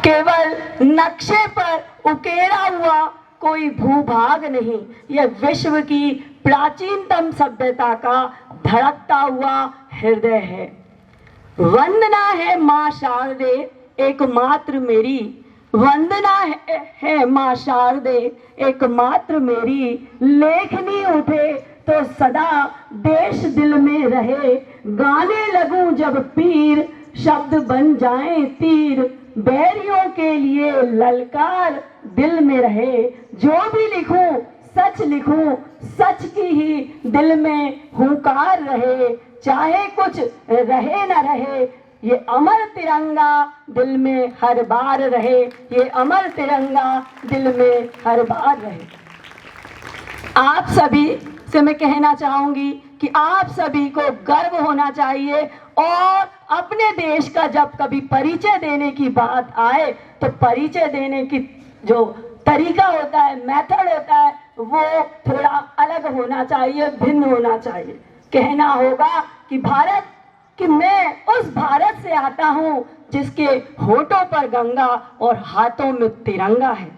केवल नक्शे पर उकेरा हुआ कोई भूभाग नहीं, यह विश्व की प्राचीनतम सभ्यता का धड़कता हुआ हृदय है। वंदना है मां शारदे एकमात्र मेरी, वंदना है मां शारदे एकमात्र मेरी। लेखनी उठे तो सदा देश दिल में रहे, गाने लगूं जब पीर शब्द बन जाएं तीर। बैरियों के लिए ललकार दिल में रहे, जो भी लिखूं सच लिखूं, सच की ही दिल में हुंकार रहे। चाहे कुछ रहे न रहे, ये अमर तिरंगा दिल में हर बार रहे, ये अमर तिरंगा दिल में हर बार रहे। आप सभी से मैं कहना चाहूंगी कि आप सभी को गर्व होना चाहिए और अपने देश का जब कभी परिचय देने की बात आए तो परिचय देने की जो तरीका होता है, मेथड होता है, वो थोड़ा अलग होना चाहिए, भिन्न होना चाहिए। कहना होगा कि भारत, कि मैं उस भारत से आता हूं जिसके होठों पर गंगा और हाथों में तिरंगा है।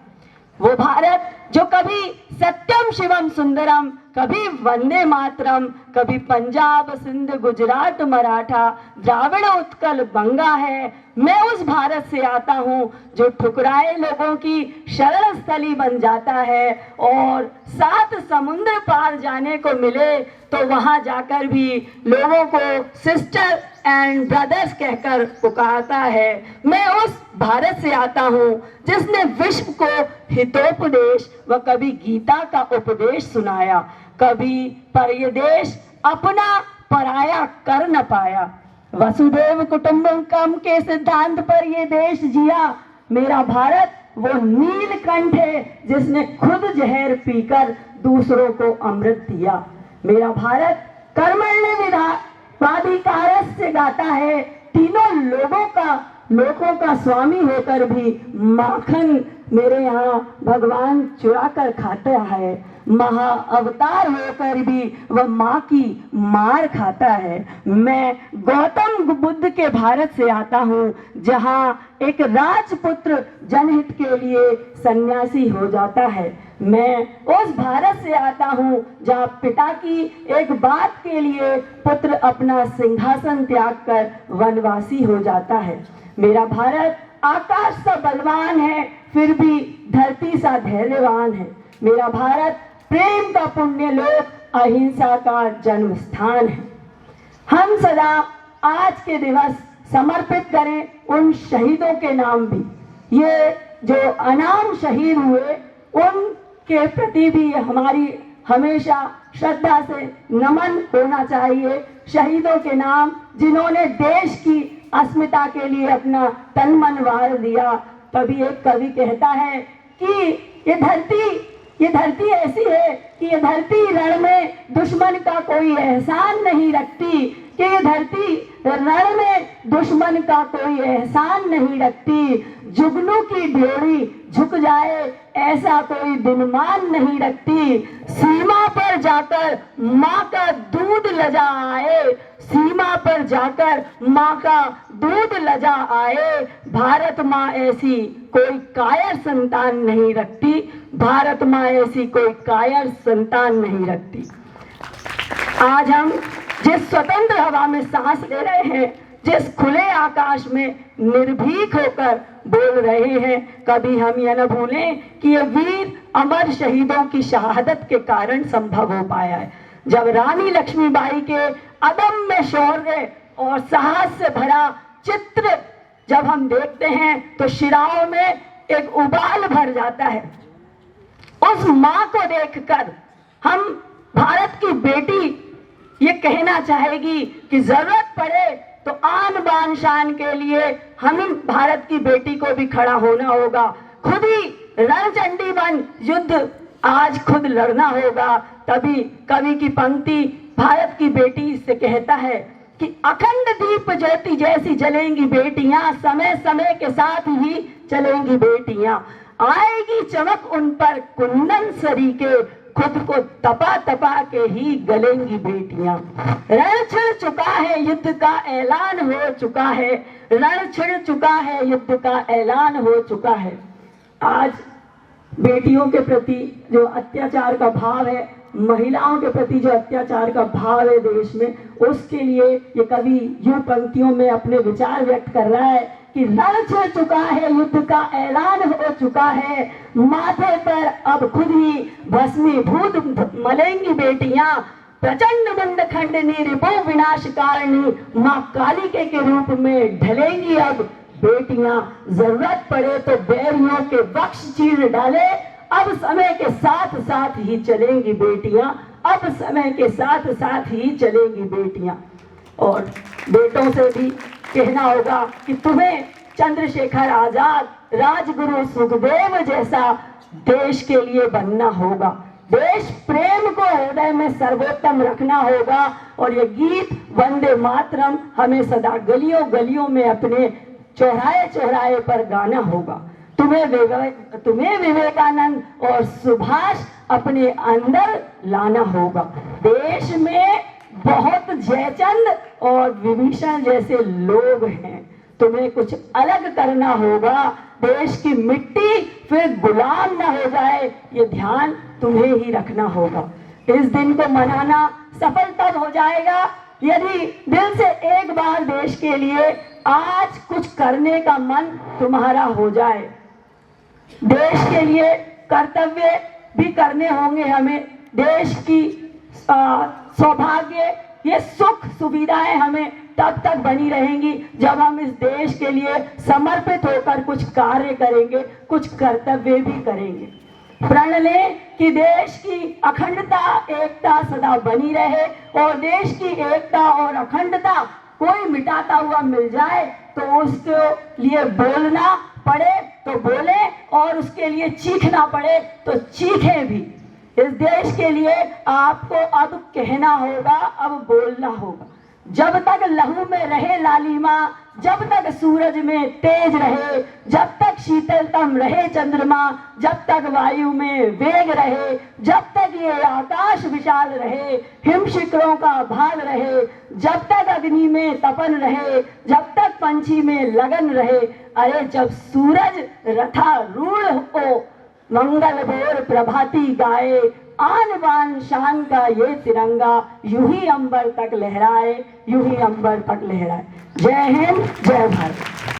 वो भारत जो कभी सत्यम शिवम सुंदरम, कभी वंदे मातरम, कभी पंजाब सिंध गुजरात मराठा द्राविड़ उत्कल बंगा है। मैं उस भारत से आता हूँ जो ठुकराए लोगों की शरण स्थली बन जाता है और 7 समुद्र पार जाने को मिले तो वहां जाकर भी लोगों को सिस्टर एंड ब्रदर्स कहकर पुकारता है। मैं उस भारत से आता हूँ जिसने विश्व को हितोपदेश व कभी गीता का उपदेश सुनाया, कभी पर ये देश अपना पराया कर न पाया। वसुधैव कुटुंबकम के सिद्धांत पर ये देश जिया। मेरा भारत वो नीलकंठ है जिसने खुद जहर पीकर दूसरों को अमृत दिया। मेरा भारत कर्मण्य विधाधिकार से गाता है, तीनों लोगों का स्वामी होकर भी माखन मेरे यहाँ भगवान चुरा कर खाता है। महा अवतार होकर भी वह माँ की मार खाता है। मैं गौतम बुद्ध के भारत से आता हूँ जहाँ एक राजपुत्र जनहित के लिए सन्यासी हो जाता है। मैं उस भारत से आता हूँ जहाँ पिता की एक बात के लिए पुत्र अपना सिंहासन त्याग कर वनवासी हो जाता है। मेरा भारत आकाश सा बलवान है फिर भी धरती सा धैर्यवान है। मेरा भारत प्रेम का पुण्य लोक, अहिंसा का जन्म स्थान है। हम सदा आज के दिवस समर्पित करें उन शहीदों के नाम भी। ये जो अनाम शहीद हुए उनके प्रति भी हमारी हमेशा श्रद्धा से नमन होना चाहिए। शहीदों के नाम जिन्होंने देश की अस्मिता के लिए अपना तन मन वार दिया। कभी एक कवि कहता है कि ये धरती ऐसी है कि ये धरती रण में दुश्मन का कोई एहसान नहीं रखती, कि ये धरती रण में दुश्मन का कोई एहसान नहीं रखती। जुगनू की ढेरी झुक जाए ऐसा कोई दिनमान नहीं रखती। सीमा पर जाकर माँ का दूध लजा आए, सीमा पर जाकर माँ का दूध लजा आए। भारत माँ ऐसी कोई कायर संतान नहीं रखती, भारत माँ ऐसी कोई कायर संतान नहीं रखती। आज हम जिस स्वतंत्र हवा में सांस ले रहे हैं, जिस खुले आकाश में निर्भीक होकर बोल रहे हैं, कभी हम यह न भूलें कि ये वीर अमर शहीदों की शहादत के कारण संभव हो पाया है। जब रानी लक्ष्मीबाई के अदम्य शौर्य और साहस से भरा चित्र जब हम देखते हैं तो शिराओं में एक उबाल भर जाता है। उस माँ को देखकर हम भारत की बेटी ये कहना चाहेगी कि जरूरत पड़े तो आन बान शान के लिए हम भारत की बेटी को भी खड़ा होना होगा। खुद ही रणचंडी बन युद्ध आज खुद लड़ना होगा। तभी कवि की पंक्ति भारत की बेटी से कहता है कि अखंड दीप ज्योति जैसी जलेंगी बेटियां, समय समय के साथ ही चलेंगी बेटियां। आएगी चमक उन पर कुंदन सरी के, खुद को तपा तपा के ही गलेंगी बेटियां। रण छिड़ चुका है, युद्ध का ऐलान हो चुका है। रण छिड़ चुका है, युद्ध का ऐलान हो चुका है। आज बेटियों के प्रति जो अत्याचार का भाव है, महिलाओं के प्रति जो अत्याचार का भाव है देश में, उसके लिए ये कवि यूं पंक्तियों में अपने विचार व्यक्त कर रहा है कि रण छिड़ चुका है, युद्ध का ऐलान हो चुका है। माथे पर अब खुद ही भस्मीभूत मलेंगी बेटियां। प्रचंड मुंड खंडनी रिपु विनाश कारिणी, माँ कालिके के रूप में ढलेंगी अब बेटियां। जरूरत पड़े तो बैरियों के वक्ष चीर डाले, अब समय के साथ साथ ही चलेंगी बेटियां। अब समय के साथ साथ ही चलेंगी बेटियां। और बेटों से भी कहना होगा कि तुम्हें चंद्रशेखर आजाद, राजगुरु सुखदेव जैसा देश के लिए बनना होगा। देश प्रेम को हृदय में सर्वोत्तम रखना होगा। और ये गीत वंदे मातरम हमें सदा गलियों गलियों में, अपने चौराहे चौराहे पर गाना होगा। तुम्हें विवेकानंद और सुभाष अपने अंदर लाना होगा। देश में बहुत जयचंद और विभीषण जैसे लोग हैं, तुम्हें कुछ अलग करना होगा। देश की मिट्टी फिर गुलाम ना हो जाए, ये ध्यान तुम्हें ही रखना होगा। इस दिन को मनाना सफल तब हो जाएगा यदि दिल से एक बार देश के लिए आज कुछ करने का मन तुम्हारा हो जाए। देश के लिए कर्तव्य भी करने होंगे हमें। देश की सौभाग्य, ये सुख सुविधाएं हमें तब तक बनी रहेंगी जब हम इस देश के लिए समर्पित होकर कुछ कार्य करेंगे, कुछ कर्तव्य भी करेंगे। प्रण लें कि देश की अखंडता, एकता सदा बनी रहे। और देश की एकता और अखंडता कोई मिटाता हुआ मिल जाए तो उसके लिए बोलना पड़े तो बोले, और उसके लिए चीखना पड़े तो चीखें भी। इस देश के लिए आपको अब कहना होगा, अब बोलना होगा। जब तक लहू में रहे लालिमा, जब तक सूरज में तेज रहे, जब तक शीतलतम रहे चंद्रमा, जब तक वायु में वेग रहे, जब तक ये आकाश विशाल रहे, हिम शिखरों का भाग रहे, जब तक अग्नि में तपन रहे, जब तक पंछी में लगन रहे। अरे जब सूरज रथारूढ़ हो, मंगल भोर प्रभाती गाए, आन बान शान का ये तिरंगा, यूं ही अंबर तक लहराए, यूं ही अंबर तक लहराए। जय हिंद, जय भारत।